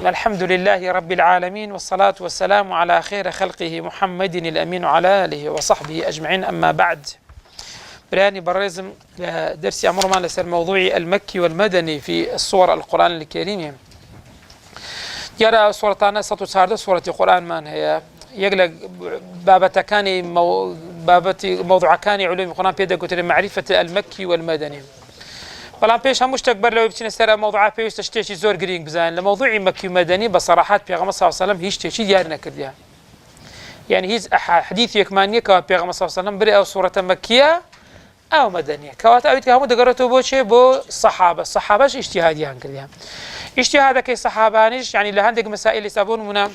الحمد لله رب العالمين، والصلاة والسلام على خير خلقه محمد الأمين وعلى آله وصحبه أجمعين. أما بعد، براني برزم درسي أمر ما لسر موضوعي المكي والمدني في الصور القرآن الكريم. يرى صورتنا ستسارد صورة القرآن من هي يقلق بابتكاني موضوعكاني علوم القرآن بيدا قلت معرفة المكي والمدني. بلان پیش هموش تکبر لو بچین سر موضوع پیش تشتیشی زور گرینگ بزن لموضوع مکی مدنی بصراحات پیغمبر صلی الله علیه و سلم هیچ تشی دیار نکردیه. يعني هیچ حدیث یکمانیه که پیغمبر صلی الله علیه و سلم بری او صورة مکیه او مدنیه. كوات اوید که همو دگرتو بوچه بو صحابهش اجتهادیان کردیه. اجتهاد که صحابانیش يعني لهندق مسائل سابون منا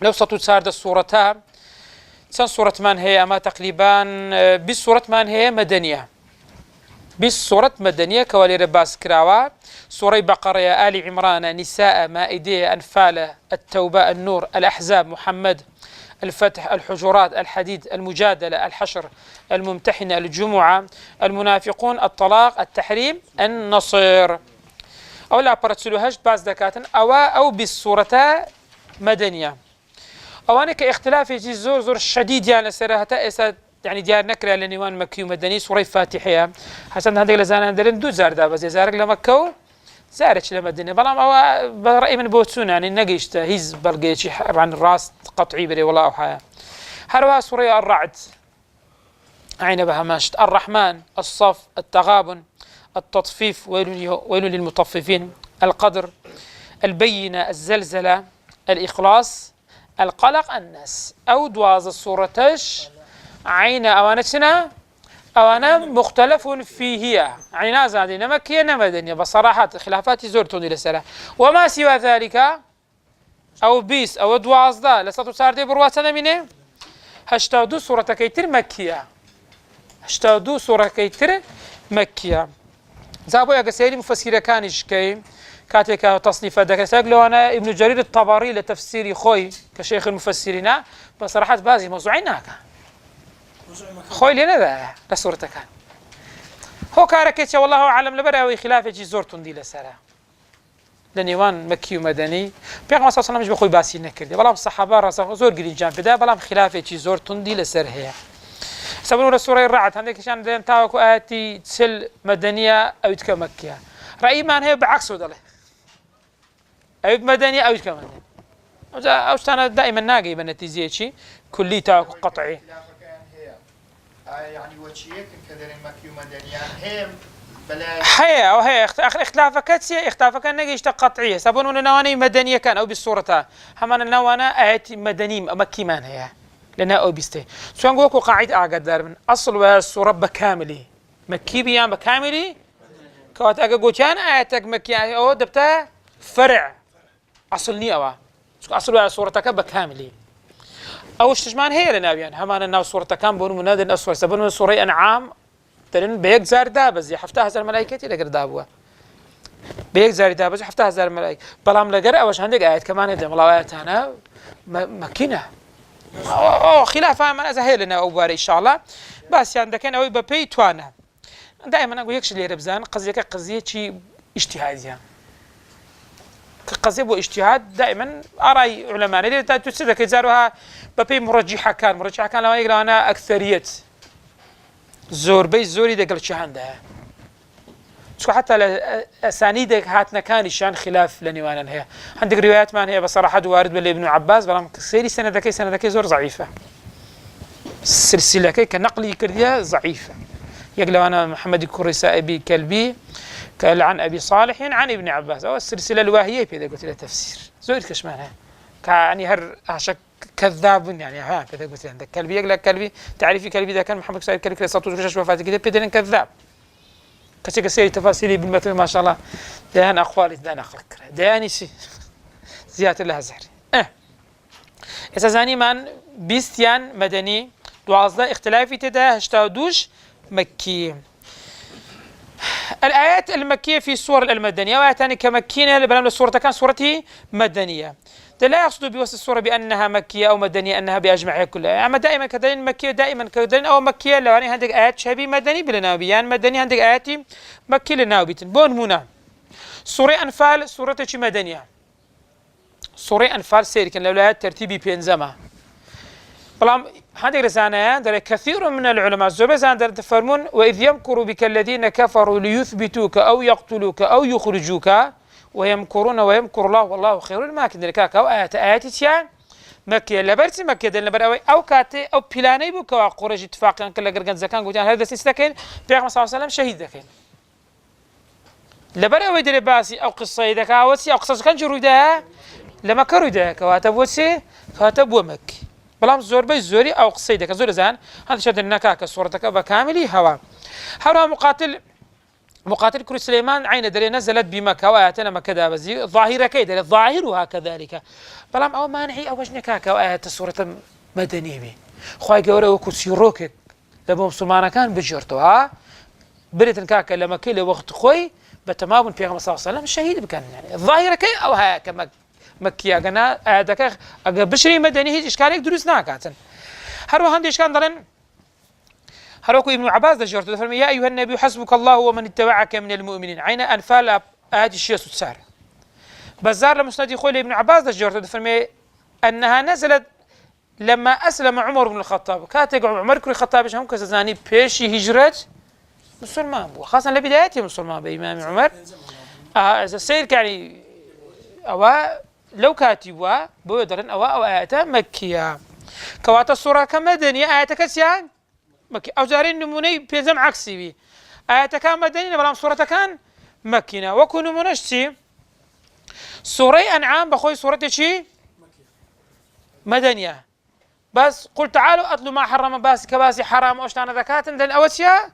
لو سطو سارد الصورتها سن صورة من هي اما تقريبا بالصورة من هي مدنيه. بالصورة مدنية كوالي رباس كراوا سورة بقرة، آل عمران، نساء، مائدة، أنفال، التوبة، النور، الأحزاب، محمد، الفتح، الحجرات، الحديد، المجادلة، الحشر، الممتحنة، الجمعة، المنافقون، الطلاق، التحريم، النصر. أو لا برتسلوهاش باز دكاتن أو بالصورة مدنية. أو أنا كاختلاف زور شديد يعني سرها يعني ديار نكرة لنيوان مكي ومدني سورة فاتحة حسن هذا لزانا درن دو زار دا بس زارك لمكة زارش لمدني بلام أو برأي من بوتسون يعني نجيشت هيز بلقيش عن الراس قطعي بري والله أو حياة. هروها سورة الرعد عين بها ماشت، الرحمن، الصف، التغابن، التطفيف، ويل للمطففين، القدر، البينة، الزلزلة، الإخلاص، القلق، الناس. أو دواز الصورتش عين أوانتنا أوانا مختلف فيه عين زادين مكية مدنية بصراحة خلافات زورتون إلى السلام. وما سوى ذلك أو بيس أو دواز دا لساتو ساردي برواتنا منه هشتادو سورة كيتر مكية، هشتادو سورة كيتر مكية. زابو يا قسيري مفسيرة كانش كي كاتك تصنيف دكتور لو أنا ابن جرير الطبري لتفسير خوي كشيخ المفسرين بصراحة بازي موضوعين هكا خوي لنا ذا لسورة كان هو كاركيتش والله أعلم لبرأوي خلافة جي زورتون دي لسرا لنيوان مكي ومدني بيغمى صلى الله عليه وسلم مش بخوي باسي نكردي بلام الصحابة راسا زور قرين جان بدا بلام خلافة جي زورتون دي لسر هي سبنوا لسورة الرعد عندك شان دين تاوكو آتي تسل مدنية أو يتكا مكية رأي مان هي بعكسه دله أو مدنية أو يتكا مدنية أو أنا دائما ناقي بنتيجة شيء كلي تاوكو قطعي يعني وشيك كذا مكي ومدنيان هم بلا هي أو هي اختلافك نجيش قطعية سبون النواني مدنية كان أو بالصورة همان النوانا آيات مدني مكي مان هي لنا أو بيسته سواء جوكو قاعد أعقد دار من أصل والصورة بكاملي مكي بيان بكاملي كوات أجا كان آياتك مكي أو دبته فرع أصلني أوا أصل والصورة بكاملي أو تجمان هي لنا بيان همان الناس صورة كان بون منادي الأسود سبون من صورة أنعام ترن بيك زار دابز يحفتها هزار ملايكة لقر دابوا بيك زار دابز يحفتها هزار ملايكة بلام لقر أوش عندك آيات كمان يدم الله آيات هنا مكينة أو خلافها من أزهي لنا أو باري إن شاء الله بس عندك أنا أوي ببي توانا دائما أقول يكش لي ربزان قضية شيء اجتهادية قضية اجتهاد دائما أرى علماء اللي تسد كيزاروها ببي مرجحة كان لما يقرأ أنا أكثرية زور بي زوري دقل شهندها شو حتى أسانيدك هاتنا كان شان خلاف لنيوانا هي عندك روايات ما هي بصراحة وارد بالله ابن عباس بلام سيري سنة ذكي زور ضعيفة السلسلة كي كنقلي كردية ضعيفة يقول أنا محمد الكريساء أبي كلبي قال عن أبي صالح عن ابن عباس أو السلسلة الواهية في ذا قلت له تفسير زود كشمانها كأني هر عشان كذاب يعني ها كذا قلت له عندك كلبي يقول لك كلبي تعرفي كلبي إذا كان محمد سعيد كلبي صوته وجهه وفاته كذا بدنا كذاب كشيء كسير تفاصيلي بالمثل ما شاء الله دهان أخوالي دهان أخلك دهاني شيء زيادة الله زهري ئێستا من بیستیان مەدەنی 12 اختلافی تێدا 82 مكي. الآيات المكية في السور المدنية وآياتان كمكينة بلام السورة كان سورته مدنية. لا يقصد بوصف السورة بأنها مكية أو مدنية أنها بأجمعها كلها، أما دائما كدليل مكية دائما كدليل أو مكية لو يعني عندك آيات شبيه مدني بلناوبيان مدني عندك آيات مكية لناوبيتن بون هنا. سورة أنفال سورة مدنية. سورة أنفال سير كان لو ترتيبي بينزما. بلام هذه رسالة در كثير من العلماء زوجان در تفرمون وإذ يمكر بك الذين كفروا ليثبتوك أو يقتلوك أو يخرجوك ويمكرون ويمكر الله والله خير الماكرين لكاك أو آيات يعني مكية لبرت مكية دل لبر أو كاتي أو بلاني بك قريش اتفاقا كلا جرجان زكان قلت هذا سيستكين بيعمر صلى الله عليه وسلم شهيد ذكين لبر أو يدري باسي أو قصة ذاك أو سي أو قصة كان جرودها لما كرودها كواتب وسي كواتب ومك بلام زور بي زوري أو قصة ذاك زور زان هذا شد النكاك صورتك بكاملي هوا هوا مقاتل كل سليمان عين دري نزلت بمكة وآياتنا مكة دابزي ظاهرة كيدا ظاهرها كذلك بلام أو مانعي أو وجنكاك وآيات السورة مدنية بي خواهي قوري وكو سيروكك لما مسلمان كان بجرتوها بريتن كاكا لما كل وقت خوي بتمام في صلى الله عليه وسلم الشهيد بكان يعني الظاهرة كي أو هاك مكية قنا آياتك بشري مدني هيج إشكاليك دروس ناكاتن هرو هندي إشكال دلن هروكو ابن عباس دجرت فرمي يا أيها النبي حسبك الله ومن اتبعك من المؤمنين عين أنفال آيات الشيء سار بزار لمسند يقول ابن عباس دجرت فرمي أنها نزلت لما أسلم عمر بن الخطاب كاتب عمر بن الخطاب هم كزاني بيشي هجرت مسلمان بو خاصة لبدايته مسلمان بإمام عمر إذا سير يعني أو لو كاتبوا بودرن أو آيات مكية كوات السورة كمدنية آيات كسيان مكي أو جارين نموني بيزم عكسي بي آيات كان مدنية بلام سورة كان مكينة وكو نمونشتي سورة أنعام بخوي سورة شي مدنية بس قل تعالوا أتلوا ما حرم باسي كباسي حرام أوشتانا ذكاة دلن أوسيا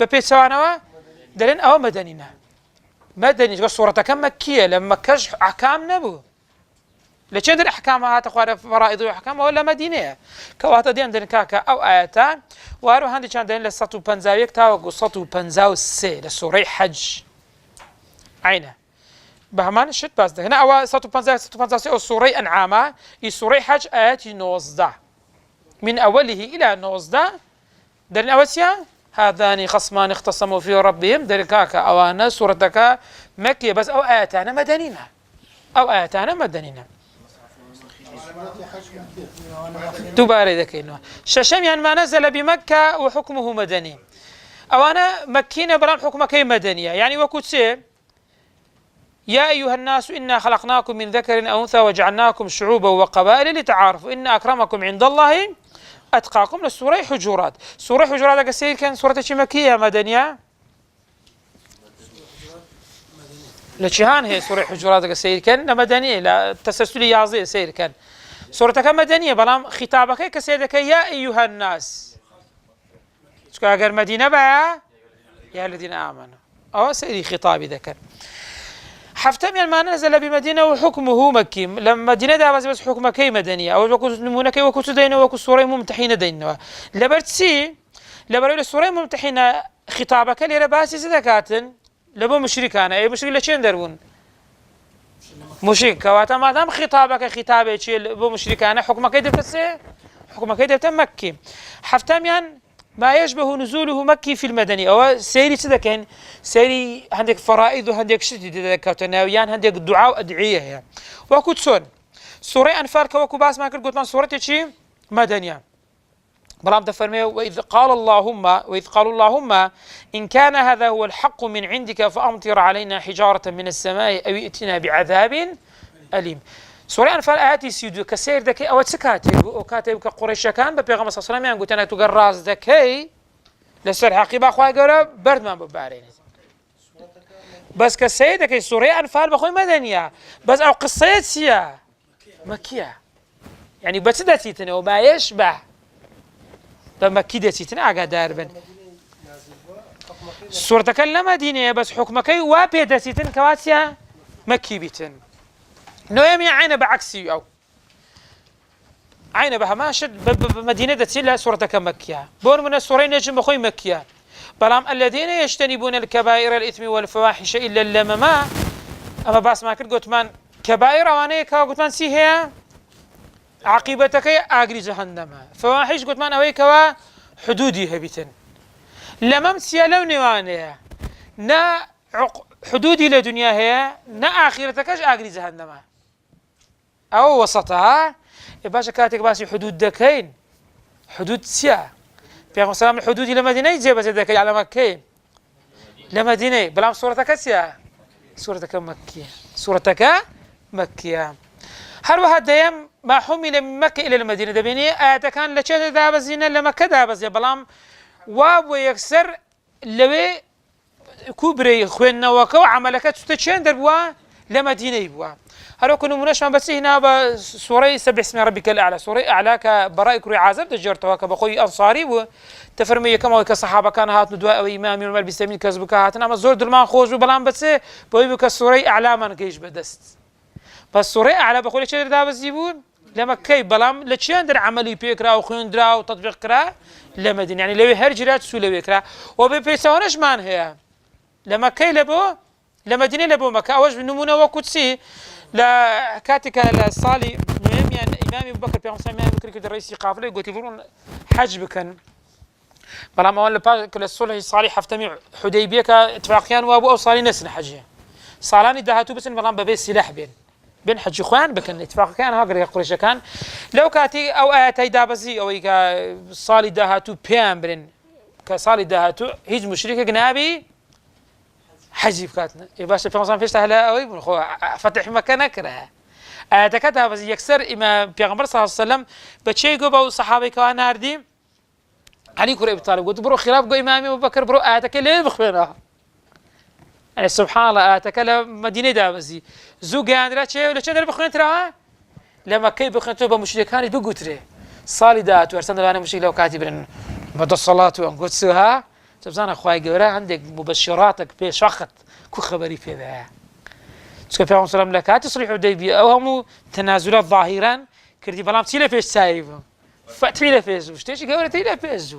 ببيت سوانوا دلن أو مدنينا مدني تقول سورة كم مكية لما كش أحكام نبو ليش عند الأحكام هات أخوار فرائض وأحكام ولا مدينة كواتا دي عندنا كاكا أو آياتان وارو هندي كان عندنا لسطو بنزاويك تاوغو سطو بنزاو السي لسورة حج عينه بهمان شت باس ده هنا أو سطو بنزاو سي أو سورة أنعامة سورة حج آيات نوزده من أوله إلى نوزده دلنا أوسيا هذان خصمان اختصموا في ربهم دركاك أوانا سورتك مكية بس أو آياتنا مدنينا أو آياتنا مدنينا تباري ذكينا ششم يعني ما نزل بمكة وحكمه مدني أوانا مكينا برام حكمك مدنية يعني وكتسي يا أيها الناس إنا خلقناكم من ذكر أو أنثى وجعلناكم شعوبا وقبائل لتعارفوا إن أكرمكم عند الله أتقاكم للسورة حجرات سورة حجرات كسير كان سورة مكية مدنية لشهان هي سورة حجرات كسير كان مدنية لا تسلسل يازي سير كان سورة كان مدنية بلام خطابك كسير يا أيها الناس شكا أجر مدينة بقى يا الذين آمنوا أو سيري خطابي ذكر حفتم يعني ما نزل بمدينة وحكمه مكي لما مدينة ده بس حكمه كي مدنية أو وكو نمونا كي وكو تدينه وكو سورة ممتحنة دينه لبرتسي لبرت السورة ممتحنة خطابك اللي رباسي زكاتن لبو مشركان أي مشرك لشين درون مشرك كواتا ما دام خطابك خطابه شيء لبو مشركان حكمه كي دفتسي حكمه كي دفت مكي حفتم يعني ما يشبه نزوله مكي في المدني أو سيري سدكين سيري عندك فرائض وعندك شديد كوتناويان عندك دعاء وأدعية يعني وكتسون سورة أنفال كوكو باس ما كنت قلت من سورة شيء مدنية بلام تفرمي وإذ قالوا اللهم إن كان هذا هو الحق من عندك فأمطر علينا حجارة من السماء أو ائتنا بعذاب أليم سورة أنفال آياتي سيدو كسير ذكي أو تسكاتب وكاتب كقريش كان ببيغم صلى الله عليه وسلم قلت أنا تقراز ذكي لسر حقيبة أخوة قولا برد ما ببارين بس كسير ذكي سورة أنفال بخوي مدنية بس أو قصيت سيا مكية يعني بس داتيتنا وما يشبه بمكي داتيتنا أقا داربن سورة كلمة دينية بس حكمكي وابي داتيتن كواتيا مكي بيتن نويم عين بعكسي أو عين بها ماشد بمدينة دتسيلا سورة كمكية بون من السورين نجم أخوي مكية بلام الذين يجتنبون الكبائر الإثم والفواحش إلا اللمم أما باس ما كنت قلت من كبائر واني قلت من سي هي عاقبتك أجري جهنم فواحش قلت من أويك حدودي هبيتن لمم سيالو نوانيها نا حدودي لدنيا هي نا آخرتكش أجري جهنم أو وسطها باشا كاتك باسي حدود دكين حدود سيا في سلام الحدود لمدينة يجيب دكين على مكة لمدينة بلام صورتك سيا صورتك مكية صورتك مكية هروها دايم ما حمل من مكة إلى المدينة دبيني كان لشيء دابزين لمكة دابزين بلام واب ويكسر لوي كوبري خوينا وكو عملك تستشين دربوا لمدينة يبوا هلو كنا منشأ بس هنا بسورة سبح اسم ربك الأعلى سورة أعلى كبراء كري عازب تجرتها كبخوي أنصاري وتفرمي كما كصحابة كان هات ندواء أو إمام يوم البستمين كذبك هاتنا ما زور دلمان خوش وبلان بس بوي بك سورة أعلى ما نكيش بدست بس سورة أعلى بقول لك شيء ده بس يبون لما كي بلام لتشين در عملي بيكرا وخين درا وتطبيق كرا لما دين يعني لو هرجرات سولة بيكرا وبيسوانش مان هي لما كي لبو لما دين لبو مكة أوج نمونه وقدسي لا كاتك الصالي مهم يعني إمام أبو بكر بيعمل إمام أبو بكر كده رئيس قافلة قلت يقولون حج بكن بلا ما أقول لك الصلح الصالح حفتمي حديبية كاتفاقيان وأبو أو صالي نسن حجه صالاني دهاتو بس بلا ببيت سلاح بين حج إخوان بكن اتفاق كان هاجر قريش كان لو كاتي أو آتي دابزي أو صالي دهاتو بيان برين كصالي دهاتو هيج مشرك جنابي حجيب كاتنا يباش في مصان فيش هلا أوي بنخو فتح مكان كره تكتها بس يكسر إما بيغمبر صلى الله عليه وسلم بتشي جو صحابي كان هاردي علي كره أبي طالب قلت برو خلاف جو إمامي أبو بكر برو ليه بخبرنا يعني سبحان الله مدينة دابزي زوج عندنا شيء ولا شيء بخبرنا ترى لما كي بخبرنا بمشركان بقولتره صالدات وارسلنا لنا مشرك لو كاتبين بعد الصلاة وقلت سوها تبزان أخوي جورا عندك مبشراتك بيش وقت كل خبري في ذا تسكت فيهم سلام لك هتصلح حديبية أو هم تنازلات ظاهرا كردي بلام تيلا فيش سايف فتيلا فيش وشتيش جورا تيلا فيش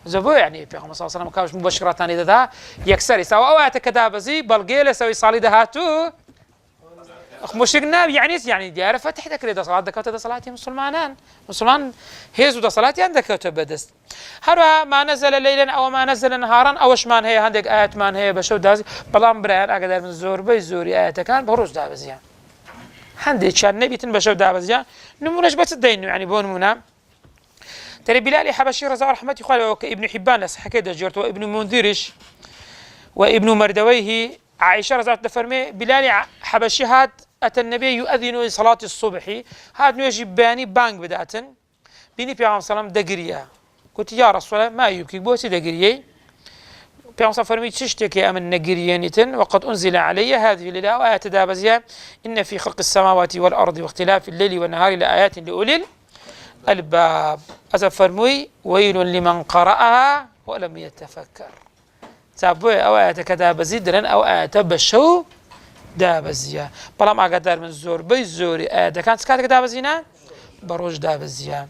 زبو يعني في صلى الله عليه وسلم كاوش مبشرات ثانية ذا يكسر يسوي أوقات كدابزي بلقيله سوي صالي هاتو مشركنا يعني ديار فتح ذكر إذا صلاة دكتة ده صلاة مسلمان هيزو ده صلاة عندك تبدست هذا ما نزل ليلا أو ما نزل نهارا أوش مان هي عندك آيات مان هي بشو دازي بلام بريان أقدر من زور بيزوري آيات كان بروز دابزيان عندي كان نبي تنبشو دابزيان نمونش بس الدين يعني بون منا ترى بلال حبشي رضا رحمة الله ابن حبان لس حكيت جرت وابن منذرش وابن مردويه عائشة رضا تفرمي بلال حبشي هاد أتى النبي يؤذن لصلاة الصبح هاد نيجي باني بانك بدأتن بيني بيعم سلام دقريا قلت يا رسول الله ما يبكي بوسي دقريي بيعم سلام فرمي تشتكي أمن نقريانيتن وقد أنزل علي هذه الليلة وآيات دابزيا إن في خلق السماوات والأرض واختلاف الليل والنهار لآيات لأولي الباب أذا فرمي ويل لمن قرأها ولم يتفكر تابوي أو آيات كدابزي درن أو آيات بشو دابزيا بلام أقدر من زور بيزوري آيات كانت سكاتك دابزينا بروج دابزيا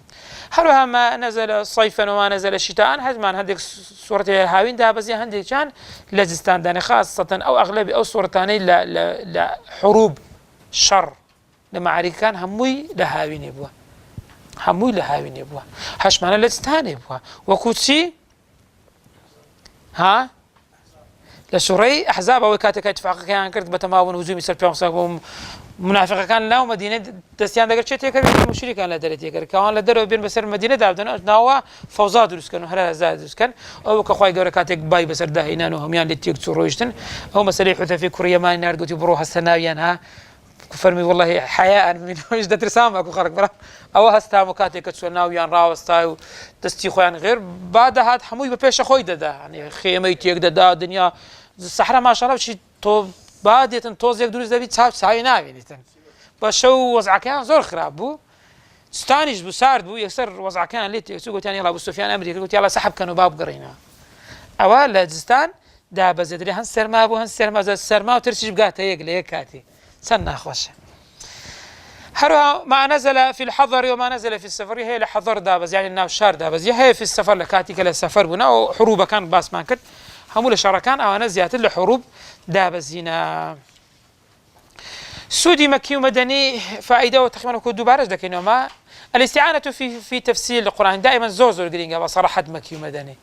هروها ما نزل صيفا وما نزل شتاء هزمان هندك صورة الهاوين دابزيا هندك كان لجستان داني خاصة أو أغلبي أو صورة ثانية لحروب شر لمعارك كان هموي لهاوين يبوا هموي لهاوين يبوا هش معنا لجستان يبوا وكوتسي ها لسوري أحزاب أو كاتك اتفاق كان كرت بتماون هجوم يصير فيهم صاحب منافق كان لا مدينة دستيان دقر شيء تكر مشرك كان لا دري تكر كان لا درو بين بسر مدينة دابدنا ناوا فوزات دروس كانوا هلا زاد دروس كان أو كخوي جورا كاتك باي بسر ده هنا وهم يعني تيجي ترويشتن أو مسألة حتى في كوريا ما نرجع تبروها السناويان ها كفرمي والله حياء من وجدة رسامة أكو خارج برا أو هستا مكاتك تسوناويان راوستاو دستي خوان غير بعد هاد حموي ببيش خوي ده يعني خيمة يتيجي ده دنيا الصحراء ما شاء الله شيء تو بعد يتنتوز يقدروا يزبي تساب ساينا بينتن بشو وضع كان زور خراب بو ستانيش بو سارد بو يكسر وضع كان ليت يسوق تاني يلا ابو سفيان امريكا قلت يلا سحب كانوا باب قرينا اول لجستان دا بزدري هنسر ما ابو هنسر ما زاد سر ما وترسي بقاته يقل هيك كاتي سنة خوش هروها ما نزل في الحضر وما نزل في السفر هي لحضر دابز يعني الناو شار دابز هي في السفر لكاتي كلا السفر بنا وحروب كان باس ما كرت همول شركان أو نزيات لحروب دابز هنا سودي مكي ومدني فائدة وتقريبا كود دوبارج لكن ما الاستعانة في تفسير القرآن دائما زوزو الجرينجا بصراحة مكي ومدني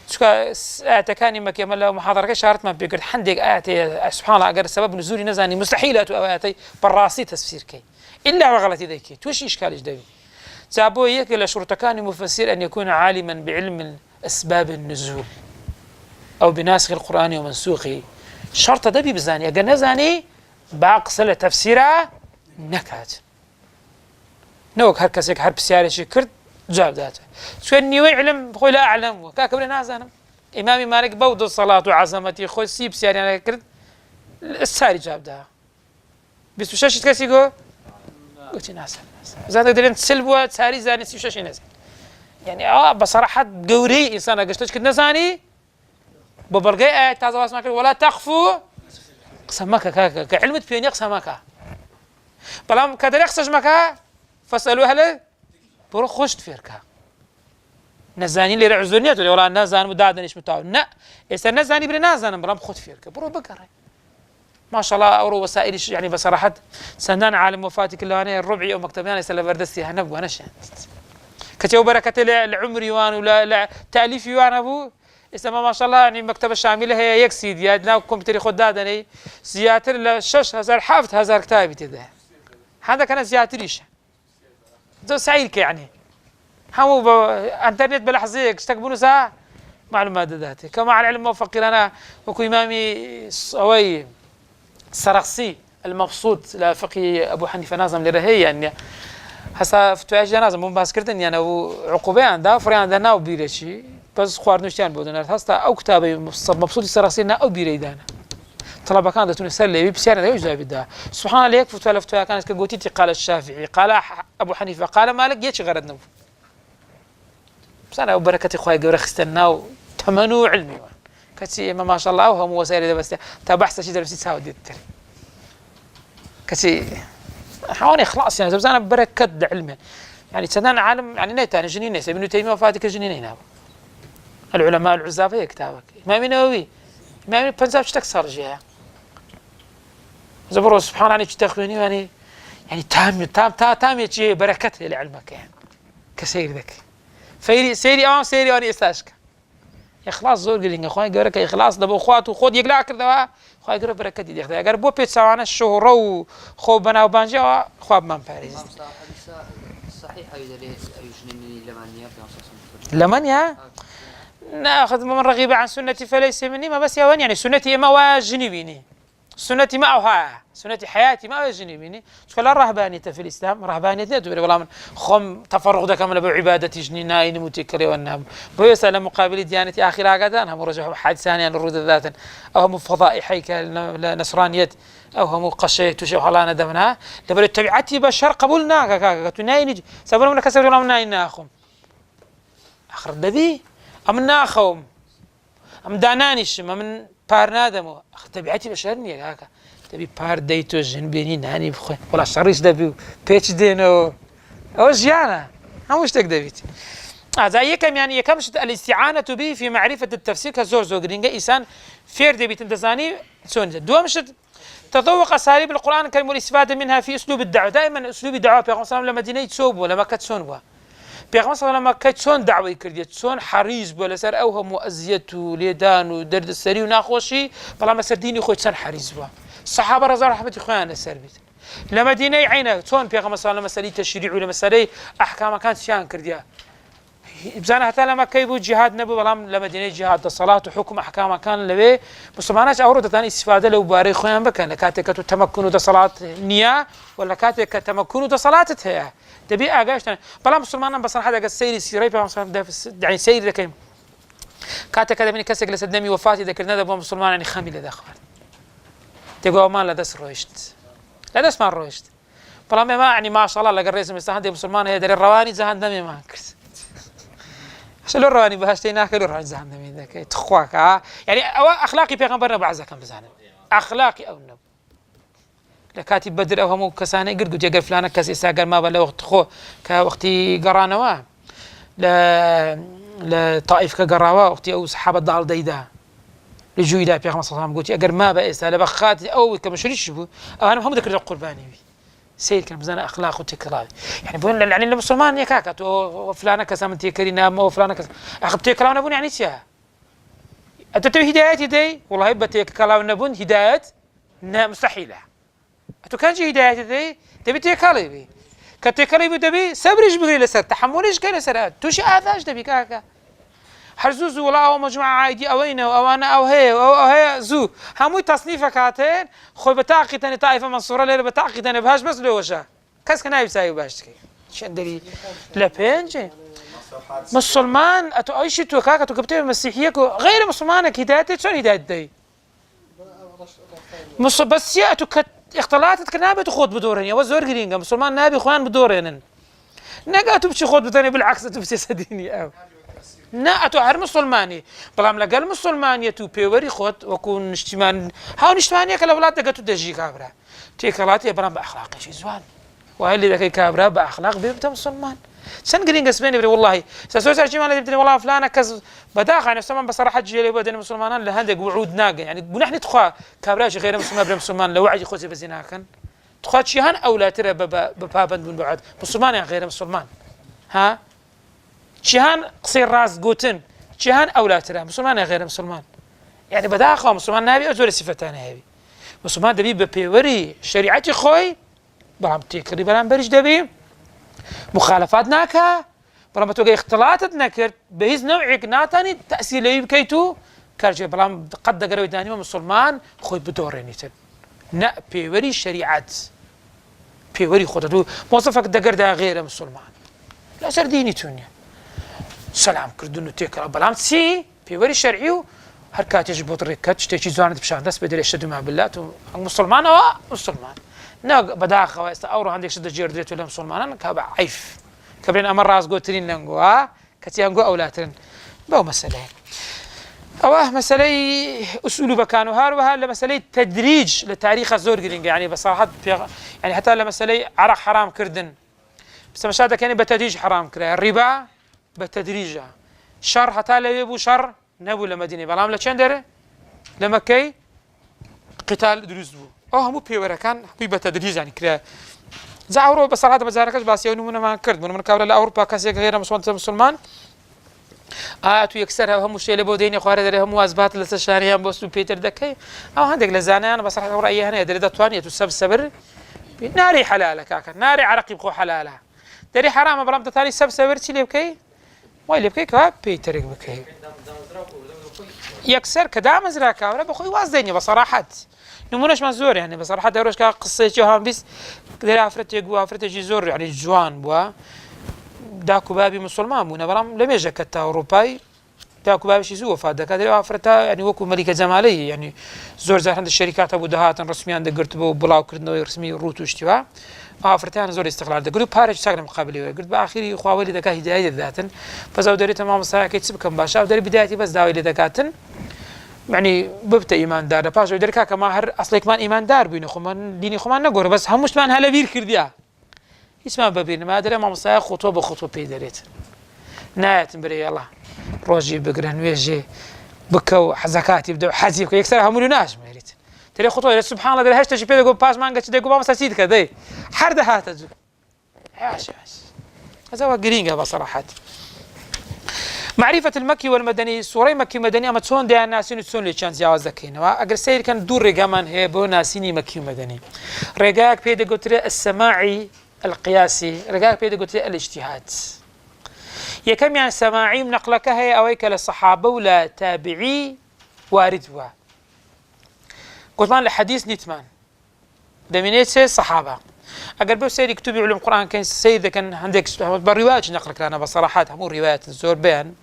شكا آتكاني مكي ملا محاضرة شهرت ما بيقول حندق آتي سبحان الله أجر سبب نزولي نزاني مستحيل آتي براسي تفسير كي إلا وغلط ذيك توش إشكال جديد زابو يك إلى شرطكان مفسر أن يكون عالما بعلم أسباب النزول أو بناسخ القرآن ومنسوخه شرط دبي بزاني أجر نزاني باقصل تفسيره نكات نوك هر كسيك هر بسياري شكرت جاب ذاته شو النيوي علم بقول لا أعلم وكاكبر ناس أنا إمامي مالك بود الصلاة وعظمتي خوي سيب سياري أنا كرت الساري جاب ده بس وشاش تكسيكو قلت ناس زاد قدرين تسلبوا تساري زاني وشاش ناس يعني بصراحة قوري إنسان قشتش كنا زاني ببرقي تازه واسمعك ولا تخفوا قسمك كعلمت فيني قسمك بلام كدر يقصج مكا فاسألوا أهله برو خشت فيركا نزاني اللي رعزوني تقول والله نزان مدادن إيش متاو لا إذا نزاني بري نزان برام خد فيركا برو بقرة ما شاء الله أورو وسائل يعني بصراحة سندان عالم وفاتي كله أنا الربعي أو مكتبي أنا سلا بردستي هنب وأنا شان كتير بركة العمر يوان ولا تأليف يوان أبو اسمها ما شاء الله يعني المكتبة الشاملة هي يكسيد يا دنا كمبيوتر خدادني زياتر لشش هزار حافظ هزار كتابي تده هذا كان زياتريش زو سعيد يعني هم انترنت بلحظة استقبلوا ساعة معلومات ذاتي كما على العلم وفقير أنا وكو إمامي صوي السرقسي المبسوط لفقي أبو حنيفة نازم لرهي يعني هسا فتواج نازم مو باس كردن يعني عقوبة عنده فري عندنا وبيرشي بس خواردنشتيان بودن هستا أو كتابي مبسوط السرقسي أو بيريدانا طلبة كانت تكون سلة بسيارة لا يوجد بدها سبحان الله يكفي فتوى كانت كجوتيتي قال الشافعي قال أبو حنيفة قال مالك يتش غردنا بس أنا وبركة إخوي جورا خستنا وتمنوا علمي كتي ما شاء الله وهم وسائل بس تابحت شيء درس يساوي ديتر كتي حواني خلاص يعني بس أنا بركة علمي يعني سنان عالم يعني نيت أنا جنين نيس ابن تيمية وفاتك جنين هنا العلماء العزافة كتابك إمام النووي إمام بنزاب شتك صار جيها زبرو سبحان الله تخويني يعني تام يجي بركته لعلمك يعني كسير ذاك سيري أمام سيري وأنا إستاشك إخلاص زور قليل أخواني قولك إخلاص دبوا أخوات وخود يقلع كذا أخواني قولك بركة دي ياخذها أجر بو بيت سوانا الشهرة وخو بنا وبانجا خواب من باريس صحيح أيضا لمنيا ناخذ من رغب عن سنتي فليس مني ما بس يا وين يعني سنتي ما واجنبيني سنتي معها سنتي حياتي ما واجنبيني فلا الرهبانية في الإسلام رهبانية تقول والله من خم تفرغ ذاك من بعبادة جنيناين متكري والنهم بيسأل مقابل ديانتي آخر عقدان هم رجعوا حادث ثاني عن الرد ذاتا أو هم فضائحي كالنصرانية أو هم قشيت وشيء وحلا ندمناها لبل التبعتي بشر قبولنا كتناين سبب من كسر ولا من ناين أخهم آخر الذي أمنا أخهم أم دانانيش ما من بارنادمو تبعتي بشرني هكا تبي بار ديتو جن بيني ناني بخو ولا شريش دبي بيتش دينو أو جيانا هم وش تقدريت زي كم يعني كمش الاستعانة به في معرفة التفسير كزور زوجرينجا إنسان فير دبي تندزاني سون دوامش تذوق أساليب القرآن الكريم والاستفادة منها في أسلوب الدعوة دائما أسلوب الدعوة في قصة لما ديني تسوب ولا ما كتسون بيغمر صلى الله عليه وسلم كيتسون دعوة كرديت سون حريز ولا سر أوهم وأزيت وليدان ودرد السري وناخوشي بلا ما سر ديني خوي تسن حريز بوا الصحابة رضي الله عنهم خوان السربيت لما ديني عينه سون بيغمر صلى الله عليه وسلم تشريع ولا مسألة أحكام كانت شان كرديا بزانا حتى لما كيبو جهاد نبي بلا لما ديني جهاد الصلاة وحكم أحكام كان لبي مسلمانات أورد ثاني استفادة لو باري خوان بكن لكاتك تمكنوا ده صلاة نية ولا كاتك تمكنوا ده صلاة تهيا تبي أجاش بلا مسلمان بس هذا السير سيري يعني سير ذاك كاتا كذا من كسر جلس دمي وفاتي ذكرنا ذا مسلمان يعني خامل ذا خال تقول ما لا دس رويشت لا دس ما رويشت بلا ما يعني ما شاء الله لقى الرئيس مستهدي مسلمان هي در الرواني زهان دمي ما كرس شلون الرواني بهاشتينا كل رواني زهان دمي ذاك تخواك يعني أخلاقي بيغمبرنا بعزة كم بزانا أخلاقي أو نب لكاتب بدر أو هم كسانة قرقوا جاء فلانة كاس إساقر ما بلا وقت خو كوقتي قرانوا لطائف كقراوا وقتي أو صحابة ضال ديدا لجويدا في 15 عام قلت أجر ما بقى إسا لبخات أو كمشريش بو أنا محمد ذكر القرباني بي سير كان بزنا أخلاق وتكرار يعني بقول يعني المسلمان يا كاكا وفلانة كذا من تكرينا ما وفلانة كذا أخذ تكرار نبون يعني شيء أنت تبي هداية دي والله بتيك كلام نبون هداية مستحيلة أنت كان شيء هداية دي تبي تكلي بي كتكلي بي تبي صبرش بغير لسر تحملش كان لسر توش آذاش تبي كاكا هرزوز ولا أو مجموعة عادي أوينا أو أنا أو هي زو هموي تصنيفك هاتين خوي بتعقي تاني طائفة منصورة ليلة بتعقي تاني بهاش بس لو وشا كاس كنا يبسايو باشتكي شندري لبنجي مسلمان أتو أي شيء توكاك أتو كبتي مسيحيك غير مسلمانك هدايتي شلون هداية دي بس يا أتو اختلاطات كنابة تخوض بدورهن يا وزور قرينجا مسلمان نابي خوان بدورهن نقا تبشي خوض بدورهن بالعكس تبشي سديني أو نا هر مسلماني بلام لقال مسلمانية تو بيوري خود وكون اجتماع هاو اجتماعية كالأولاد دقتو دجي كابرا تيكالاتي بلام بأخلاق شي زوان وهاي اللي ذاك كابرا بأخلاق بيبتا مسلمان سن قرين قسمين بري والله ساسوس ارجمان اللي بدني والله فلانة كز بداخل انا سمان بصراحة جيلي بدني مسلمان لهندق وعود ناقة يعني ونحن تخوا كابراش غير مسلمان بلا مسلمان لو وعي خوزي بزناكن تخوا شيهان او لا ترى ببابن من بعد مسلمان يعني غير مسلمان ها شيهان قصير راس قوتن شيهان او لا ترى مسلمان غير مسلمان يعني بداخل مسلمان نبي ازول صفتان هذه مسلمان دبي ببيوري شريعتي خوي بلام تيكري بلام برج دبي مخالفات ناكا بلام توقع اختلاطات نكر بهز نوعك ناتاني تأثير لي بكيتو كارجي بلام قد قروي داني مسلمان خوي بدوريني تن نا بيوري شريعات بيوري خودتو موصفك دقر دا غير مسلمان لا سر ديني تونيا سلام كردونو تيكرا بلام سي بيوري شرعيو هركات يجبط ركات تيجي زوانت بشان داس بدل يشدوا مع بالله مسلمان او مسلمان نا بداخه واستا اورو عندك شد جير دريت ولا مسلمان كابع عيف كبرين امر راس قوترين لنغو ها كتيانغو اولاترن بو مساله اوه مساله اسلوب كانوا هاروها لمساله تدريج لتاريخ الزور جرينج يعني بصراحه يعني حتى لمساله عرق حرام كردن بس مشاهده كان بتدريج حرام كره الربا بتدريج شر حتى لا يبو شر نبو لمدينه بلام لشندره لمكي قتال دروز بو مو بيورا كان بتدريج يعني كده زعورو بصراحه بزاركش بس يونمنا ما كرد من كابل اوروبا كاسي غير مسلمان تو يكسرها هم شيء لبودين خوارد هم واجبات لسشانيه بس بيتر دكي او عندك لزانه انا بصراحه رايي هنا دريده توانيه تسب سبر ناري حلاله كاكا ناري عرقي بخو حلاله دري حرام برمت ثاني سب سبر تشي لبكي ويلي بكي كا بيتر بكي يكسر كدام زراكا ولا بخوي وازدني بصراحه نمونش منزور يعني بصراحه دروش كا قصه جوهان بس كدير عفرتي زور يعني جوان بوا داكو بابي مسلمان بونا برام لم يجا كتا اوروباي داكو بابي شي زو فادا كدير عفرتا يعني وكو ملكه جماليه يعني زور زار عند الشركات ابو دهات رسميا دقرت بو بلاو كردنو رسمي روتو اشتوا عفرتان زور استقلال دقرو بارج ساكن مقابلي قلت باخري خواولي دكا هدايه ذاتن فزودري تمام ساعه كتسبكم باشا ودري بدايتي بس داوي لدكاتن يعني ببت ايمان دار باش ودركا كما هر اصلك مان ايمان دار بينو خمان ديني خمان نغور بس همش مان هلا بير كرديا اسمع ببين ما ادري ما مصايا خطوه بخطوه بيدريت نايت بري يلا روجي بقرن ويجي بكو حزكات يبدو حزيك يكسر همولناش ميريت تري خطوه سبحان الله هاش تجي بيدو باس مان قتي دغو ما سيد كدي حرده هاتجو عاش هذا هو جرينجا بصراحه معرفة المكي والمدني سوري مكي مدني أما تسون ده ناسين تسون ليشان جواز ذكينا وأجر سير كان دور رجامان هي بو ناسيني مكي ومدني رجاك بيد قطرة السماعي القياسي رجاك بيد قطرة الاجتهاد يكم يعني سماعي نقلك هي أويك للصحابة ولا تابعي واردوا قلت مان الحديث نتمان دمينيت الصحابة أجر بو سير يكتب علوم القرآن كان سيد كان عندك بالروايات نقلك لنا بصراحة مو روايات الزور بيان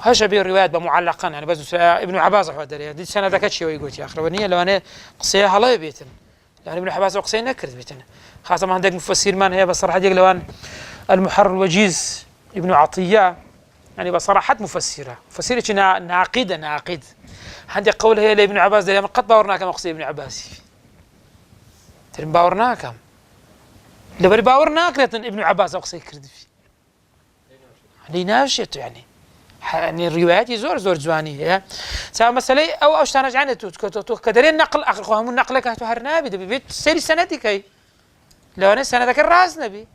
هاش بي الروايات بمعلقا يعني بس ابن عباس حوادري دي سنه ذاك الشيء ويقول يا اخي ونيه لو انا قصيها الله بيتن يعني ابن عباس قصي نكرت بيتن خاصه ما عندك مفسر من هي بصراحه ديك لو المحرر الوجيز ابن عطيه يعني بصراحه مفسره ناقد عندي قول هي لابن عباس ده قد باورنا كما قصي ابن عباس ترم باور ناكم لبر باور ناكلت ابن عباس أقصي كردي يعني ناشط يعني الروايات زور جواني سواء مسألة أو أشتانا جعانة تو كدرين نقل أخوهم النقل كهتو هرنابي ده بيت سيري سندي كي لو أنا سنة ذاك الراس نبي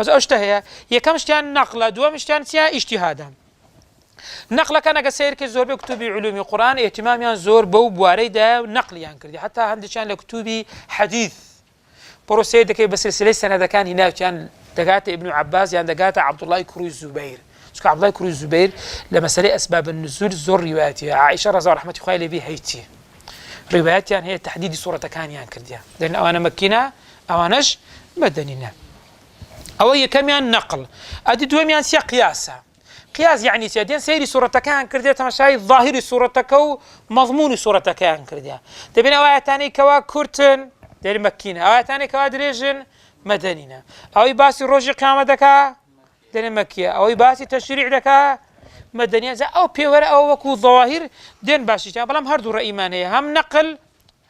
أشتهي هي كم اشتيان نقلة دوام اشتيان سيا اجتهادا نقلة كان كسير كزور بكتبي علوم القرآن اهتمام زور بواري ده نقل يعني كردي حتى عندي كان لكتبي حديث بروسيد كي بس سلسلة هذا كان هنا كان دقات ابن عباس يعني دقات عبد الله كروي الزبير شكو عبد الله كروي الزبير لمسألة أسباب النزول زور رواياتي عائشة رضي الله عنها خايلة بي هيتي روايات يعني هي تحديد صورة كان يعني كرديا لأن أنا مكينا أوانش مدنينا أو هي كم يعني نقل أدي دوم يعني سيا قياس يعني سيدين سيري صورة كان كرديا تمشي ظاهري صورتك ومضمون صورة كان كرديا تبين أوعى تاني كوا كورتن دير مكينا أوعى تاني كوا دريجن مدنينا أو يباسي روجي قيامة دكا دير مكية أو يباسي تشريع دكا مدنية زي أو بيورة أو وكو ظواهر دين باشي بلام هردو رأيمانية هم نقل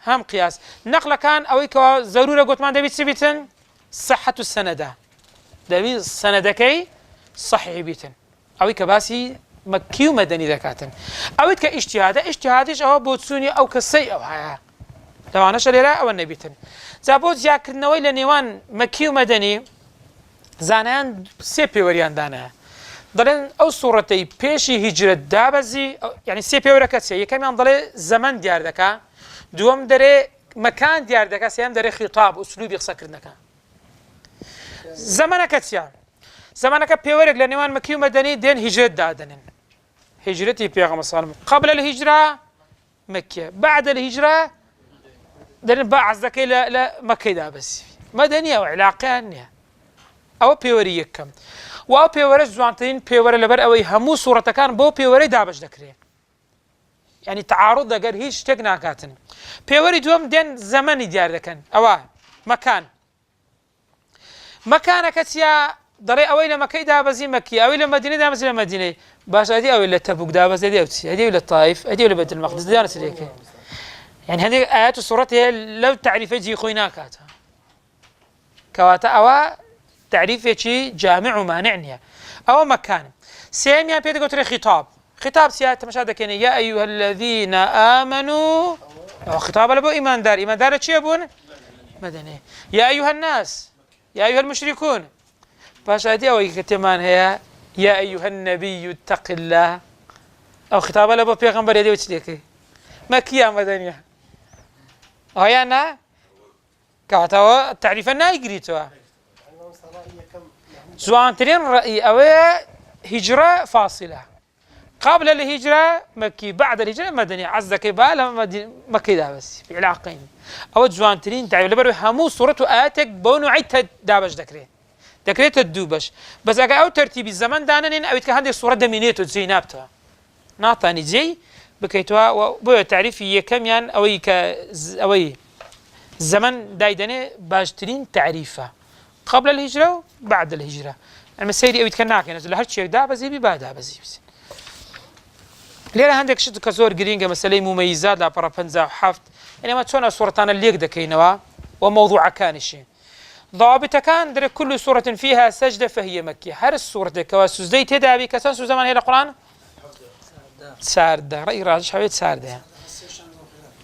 هم قياس نقل كان أو كوا ضرورة قلت ما دبيت سبيتن صحة السندة دبي السندكي صحيح بيتن أو كباسي مكي ومدني ذكاتن أو اجتهادش أو بوتسوني أو كسي أو هيا لو أنا شليرة أو النبيتن زابوت ذاكر نوي لنيوان مكي ومدني زانان سيبي وريان دانا ضلن أو صورتي بيشي هجرة دابزي يعني سيبي وركتسي كمان ضل زمن ديار دكا دوم دري مكان ديار دكا سيام دري خطاب أسلوب يخسكر دكا زمانك بيورك لنيوان مكي ومدني دين هجرة دادنن هجرتي بيغم الصالم قبل الهجرة مكة بعد الهجرة دين بعض ذكي لا مكة دابس مدنية وعلاقانية أو بيوري يكم و بيوري زوانتين بيوري لبر أوي همو صورة كان بو بيوري دابش دكري يعني تعارض أجر هيش تجنا كاتن بيوري دوم دين زمني ديار دكان أو مكانك تيا ضري أويل مكة دابزي مكة أويل مدينة دابزي مدينة باش هذه أويل تبوك دابزي هذه أويل الطائف هذه أويل بيت المقدس ديانة سريكة يعني هذه آيات الصورة هي لو تعريف جي خوينا كواتا أو تعريف شيء جامع ومانعني أو مكان سيميا بيت قلت خطاب سياسة مشاهدة كني يا أيها الذين آمنوا أو خطاب لبو إيمان دار شيء يبون مدني يا أيها الناس يا أيها المشركون باش هذه أو كتمان هي يا أيها النبي اتق الله أو خطاب لبو بيغمبر يدي وتشليكي مكية مدنية هيا أنا كاتوا تعريف النا يقريتوا زوانترين رأي أو هجرة فاصلة قبل الهجرة مكي بعد الهجرة مدني عزك بالا مكي دابس في علاقين أو زوانترين تعريف لبرو همو صورته آتك بونو عيد دابش دكريت الدوبش بس أجا أو ترتيب الزمن دانين أو يتكهندي الصورة دمينيتو زي نابتها ناطاني زي بكيتوا وبو تعريفي كم يعني أو الزمن دايدني باجترين تعريفه قبل الهجرة وبعد الهجرة المسيري أو يتكناك يعني لهذا الشيء دابزي ببعدها بزي ليه عندك شيء كزور جرينجا مسألة مميزات لا برابنزا وحفت يعني ما تشوفنا صورتان اللي يقدر كينوا وموضوع كان الشيء ضابط كان در كل صورة فيها سجدة فهي مكية هر الصورة كواسوس زي تدابي كساس زمان هي القرآن ساردة رأي راجح حبيت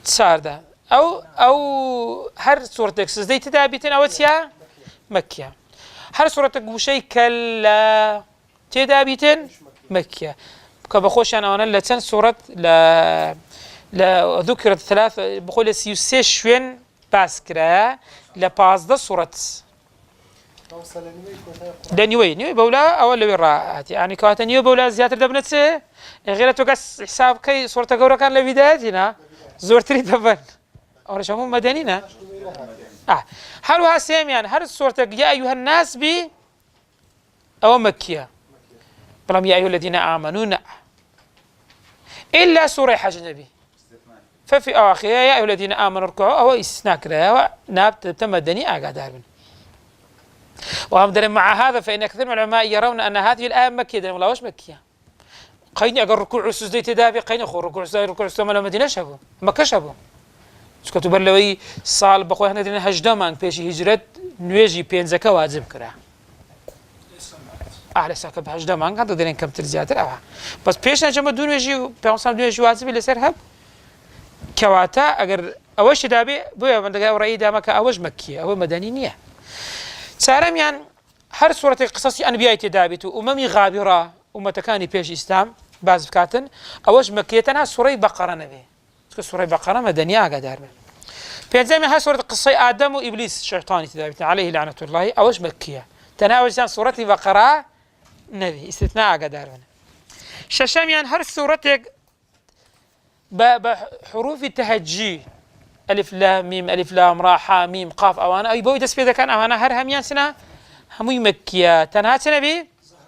ساردة أو هر صورة زي تدابي تناوتيا مكية هر صورة بوشي كلا تدابيتن مكية كبخوش أنا لتن صورة لا ذكرت ثلاث بقول سيوسيش شوين باسكرا لبازدا صورة نيوي بولا أول وراء يعني كواتا نيو بولا زيادة دبنتسه غير توقس حساب كي صورة جورا كان لفيداتنا زورتري دبن أو شافون مدنينا هل سيم يعني هل الصورة يا أيها الناس بي أو مكية بلام يا أيها الذين آمنوا إلا سورة أجنبي ففي آخر يا أيها الذين آمنوا اركعوا أو استثناء ناب تمدني أقدار وهم مع هذا فإن كثير من العلماء يرون أن هذه الآية مكية ولا وش مكية قين أجر ركوع سجدة تدابي قين أخو ركوع سجدة ركوع سجدة ما مدينة شابو مكة شابو چکە بەر لەوەی ساڵ بەخۆی هەندێک دێنە 18 مانگ پێشی هیجرەت نوێژی پێنجەکە واجب کرا لەسا کە بە 18 مانگ هەندێک دێنێن کەمتر زیاتر ئەوە بەس پێش نەچەمە دوو نوێژی و پێ نوێژی واجبی لەسەر هەب کەواتە ئەگەر ئەوەشی دابێ بۆیە بەندەگای ڕێی دامەکە ئەوەش مەکیە ئەوە مەدەنی نییە چارەمیان هەر سوورەتێک قسەسی ئەنبیای تێدابێت و ئومەمی غابیڕە ئومەتەکانی پێش ئیسلام باز بکاتن ئەوەش مەکیە تەنها سوورەی بەقەرە نەبێ چکە سوورەی بەقەرە مەدەنی ئاگادار بێ پێنجەمی هەر سوورەت قسەی ئادەم و ئیبلیس شەیطانی تێدابێت عەلەیه لعنەة الله ئەوەش مەکیە تەنها ئەوەشیان سوورەتی بەقەرە نەبێ ئیستثنا ئاگادار بن شەشەمیان هەر سوورەتێک بحروف تهجي ألف لام ميم ألف لام را حا ميم قاف أوانا أي بوي دس بيدا كان أوانا هر هميان سنة هموي مكية تنها سنة بي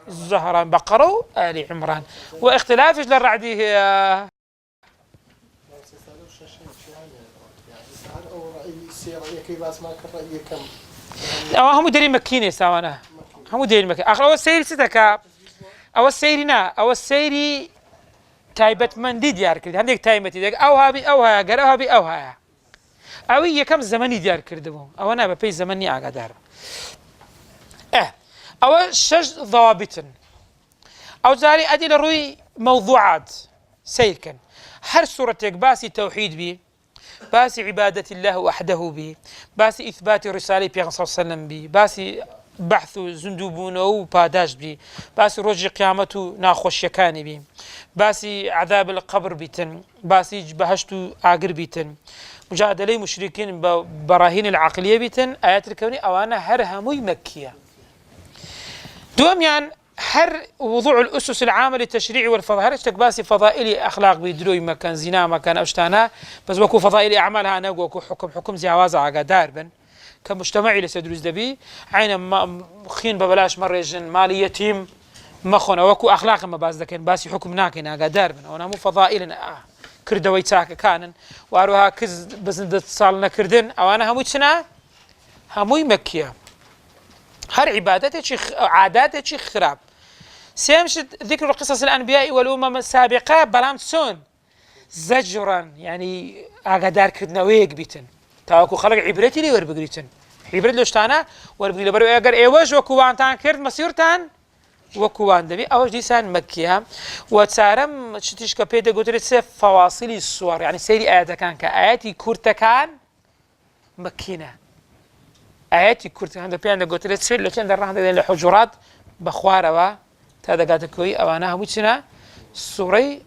زهران بقرة آل عمران واختلافش للرعدي هي أو همو داري مكينة سوانا همو داري مكينة آخر أول سيري ستكا أول سيرنا أول سيري تایبەتمەندی دیار کرد هەندێک تایبەتی دێک ئەو هابی ئەو هەیە گەر ئەو هابی ئەو هەیە ئەوی یەکەم زەمەنی دیار کردبوو ئەوە نا بەپێی زەمەنی ئاگادار ئەوە شەش ضەوابتن ئەو جاری ئەدی لە ڕووی مەوضوعات سیرکەن هەر سوورەتێک باسی تەوحید بی باسی عیبادەتی الله وحده بی باسی ئیثباتی ڕیسالەی پێغەمبەر صلی الله علیه و سلم بی باسی بحث و زندووبوونەوە و پاداش بی باسی ڕۆژی قیامەت و ناخۆشیەکانی بی باسی عذاب القبر بیتن باسی بەهەشت و ئاگر بیتن مجادلەی مشرکین بە بەراهین العقلیە بیتن ئايات الکەونی ئەوانە هەر هەمووی مەکیە دووەمیان هەر وضوع الأسس العامة للتشريع والفضائل هەر شتێک باسی فضائلی ئەخلاق بی درۆی مەکەن زینا مەکەن ئەو شتانە بەس وەکو فضائلی ئەعمال هانە وەکو حکم جیاوازە ئاگادار بن كمجتمعي لسه دروز دبي عين خين ببلاش مريجن مالي يتيم مخون وكو اخلاق ما باز دكن باسي حكم ناكن قادر من وانا مو فضائل كردوي تاك كانن واروها كز بزند صالنا كردن او انا هموي سنه هموي مكيه هر عبادات عادات خراب سيمشي ذكر قصص الانبياء والامم السابقه بلام سون زجرا يعني قادر كردنا ويك بيتن تاكو خلق عبرتي لي وربقريتن عبرت لشتانا وربقري لبرو اگر ايوج وكوانتان كرد مسيرتان وكوان دبي اوج ديسان مكيها وتسارم شتيش كبيدا قلت سيف فواصل الصور يعني سيري ايات كان كاياتي كورتكان مكينه اياتي كورتكان بيان قلت سير لو كان درنا هذه الحجرات بخواره هذا قاعد كوي او انا همشنا سوري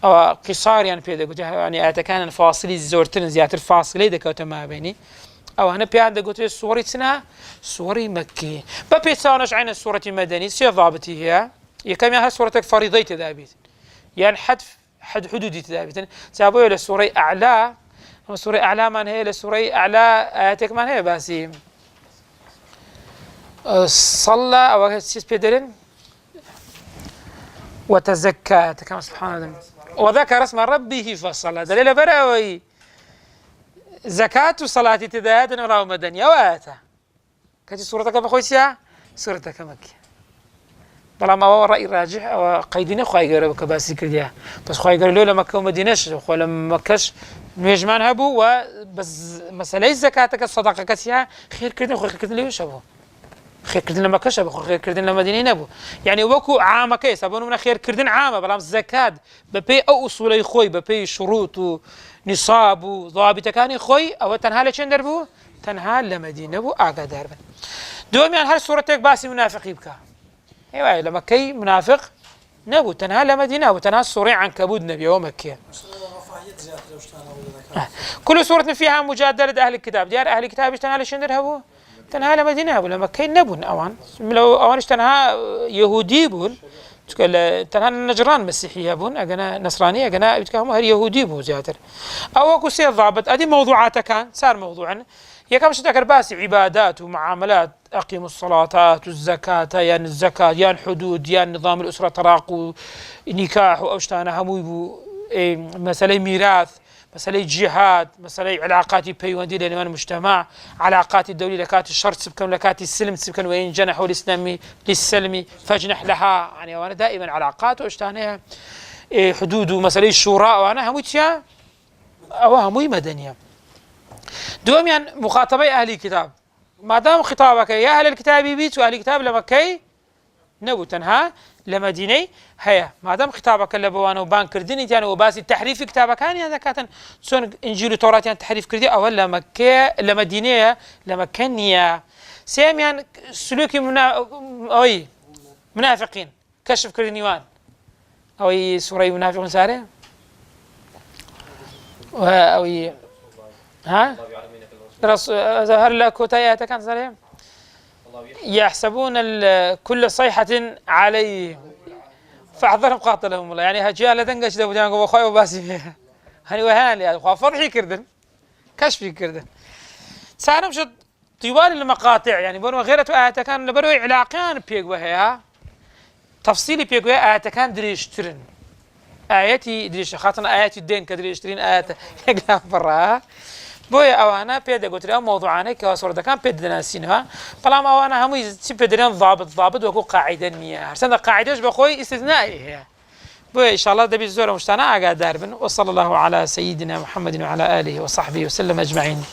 أو قصار يعني بيدا قلت يعني أتكان الفاصلي زورتن زيادة الفاصلة دكتور ما بيني أو أنا بيدا قلت الصورة سنة صورة مكي ببيتانش عين الصورة المدنية سي ضابطي هي كم هي صورتك فريضية تدابيت يعني حد حدودي تدابيت سابوا إلى الصورة أعلى الصورة أعلى من هي الصورة أعلى آياتك من هي باسي صلى أو سيس بيدرن وتزكى كما سبحان الله وذكر اسم ربه فصلى دليل براوي زكاة صلاة تدايات وراء مدنية وآتا كتي سورتك بخويسيا سورتك مكي بلا ما هو رأي راجح أو قيدين خواهي قرأ بكباسي كرديا بس خواهي قرأ لولا مكة ومدينش ولا مكش نيجمان هبو وبس مسألة زكاتك الصدقة كسيا خير كردين خير كردين ليش هبو خير كردين لما كشف خير كردين لما دينين ابو يعني وكو عامه كيس ابو من خير كردين عامه بلام الزكاه ببي او اصولي خوي ببي شروط ونصاب وضوابط كان خوي او تنها لشين دربو تنها لمدينه ابو اقدر دوم يعني هل صورتك باسي منافق يبكى ايوه لما كي منافق نبو تنها لمدينه وتنها الصوري عن كبود نبي ومكه كل صورة فيها مجادلة أهل الكتاب ديار أهل الكتاب تنها لشين دربو تنها لمدينة ولا مكة نبون أوان لو أوانش تنها يهودي بون تنها نجران مسيحية بون أجنا نصرانية أجنا يتكلموا هل يهودي بون زيادة أو أكو سير ضابط أدي موضوعات كان صار موضوعا هي كم شتذكر باسي عبادات ومعاملات أقيموا الصلاتات والزكاة يعني الزكاة يعني الحدود يعني نظام الأسرة طلاق ونكاح وأوشتانا همو مسألة ميراث مسألة جهاد مسألة علاقات بيوندي لأنه المجتمع علاقات الدولة لكات الشرط سبكن لكات السلم سبكن وين جنحوا الإسلامي للسلم فاجنح لها يعني وأنا دائما علاقات واشتانها حدود ومسألة الشورى وأنا هموتيا أو هموي مدنية دوميان مخاطبي أهل الكتاب ما دام خطابك يا أهل الكتاب بيت وأهل الكتاب لمكي نبو تنها لمديني هيا ما دام خطابك لبوانا وبان كردني يعني وباسي تحريف كتابك كان هذا كاتن سون إنجيل وتوراة يعني تحريف كردي أو لمكة لمدينية لمكانية سيم يعني سلوكي أوي منافقين كشف كردنيوان أوي سورة منافق سارة أوي ها ظهر لك كوتايات كان سارة يحسبون كل صيحة عليه فاحذرهم قاتلهم الله يعني هجاله تنقش دو جانك وخوي وباسي فيها هني وهان يا اخو فرحي كردن كشفي كردن سانم شد طوال المقاطع يعني بنو غيرة آيات كان بنو علاقان بيق وهيها تفصيلي بيق وهي آيات كان دريشترن آياتي دريش خاطر آيات الدين كدريشترين آيات يقلان برا بويا أوانا بيدا قلت لهم موضوعاني كواسورة كان بيدا ناسينها فلام أوانا هم يبدلين ضابط وكو قاعدة نية هرسان قاعدة بخوي استثنائي هي بويا إن شاء الله دبي الزورة مجتمع أقا داربن وصلى الله على سيدنا محمد وعلى آله وصحبه وسلم أجمعين